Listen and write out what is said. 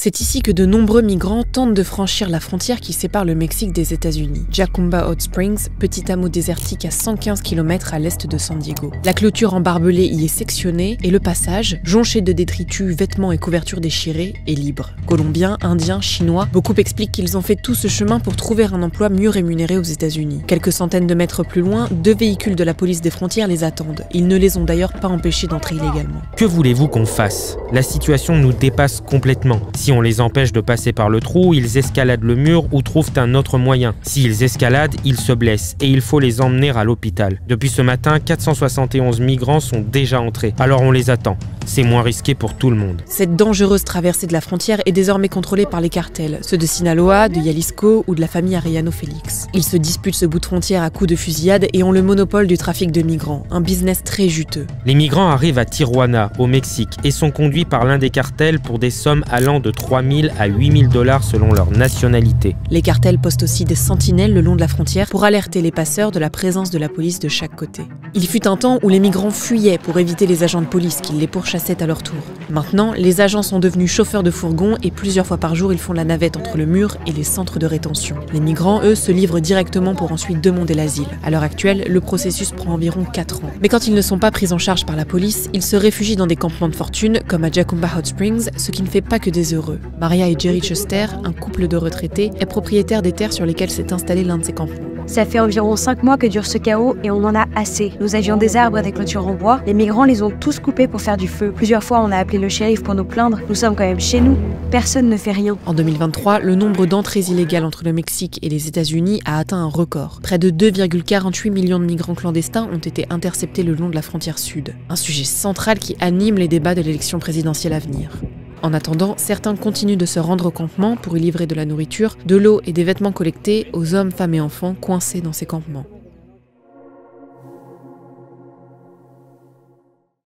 C'est ici que de nombreux migrants tentent de franchir la frontière qui sépare le Mexique des États-Unis. Jacumba Hot Springs, petit hameau désertique à 115 km à l'est de San Diego. La clôture en barbelé y est sectionnée et le passage, jonché de détritus, vêtements et couvertures déchirées, est libre. Colombiens, Indiens, Chinois, beaucoup expliquent qu'ils ont fait tout ce chemin pour trouver un emploi mieux rémunéré aux États-Unis. Quelques centaines de mètres plus loin, 2 véhicules de la police des frontières les attendent. Ils ne les ont d'ailleurs pas empêchés d'entrer illégalement. Que voulez-vous qu'on fasse? La situation nous dépasse complètement. Si on les empêche de passer par le trou, ils escaladent le mur ou trouvent un autre moyen. S'ils escaladent, ils se blessent et il faut les emmener à l'hôpital. Depuis ce matin, 471 migrants sont déjà entrés. Alors on les attend. C'est moins risqué pour tout le monde. Cette dangereuse traversée de la frontière est désormais contrôlée par les cartels, ceux de Sinaloa, de Jalisco ou de la famille Arellano Félix. Ils se disputent ce bout de frontière à coups de fusillade et ont le monopole du trafic de migrants, un business très juteux. Les migrants arrivent à Tijuana, au Mexique, et sont conduits par l'un des cartels pour des sommes allant de 3 000 à 8 000 $ selon leur nationalité. Les cartels postent aussi des sentinelles le long de la frontière pour alerter les passeurs de la présence de la police de chaque côté. Il fut un temps où les migrants fuyaient pour éviter les agents de police qui les pourchassaient à leur tour. Maintenant, les agents sont devenus chauffeurs de fourgons et plusieurs fois par jour, ils font la navette entre le mur et les centres de rétention. Les migrants, eux, se livrent directement pour ensuite demander l'asile. À l'heure actuelle, le processus prend environ 4 ans. Mais quand ils ne sont pas pris en charge par la police, ils se réfugient dans des campements de fortune, comme à Jacumba Hot Springs, ce qui ne fait pas que des heureux. Maria et Jerry Schuster, un couple de retraités, est propriétaire des terres sur lesquelles s'est installé l'un de ces campements. Ça fait environ 5 mois que dure ce chaos et on en a assez. Nous avions des arbres et des clôtures en bois. Les migrants les ont tous coupés pour faire du feu. Plusieurs fois, on a appelé le shérif pour nous plaindre. Nous sommes quand même chez nous. Personne ne fait rien. En 2023, le nombre d'entrées illégales entre le Mexique et les États-Unis a atteint un record. Près de 2,48 millions de migrants clandestins ont été interceptés le long de la frontière sud. Un sujet central qui anime les débats de l'élection présidentielle à venir. En attendant, certains continuent de se rendre au campement pour y livrer de la nourriture, de l'eau et des vêtements collectés aux hommes, femmes et enfants coincés dans ces campements.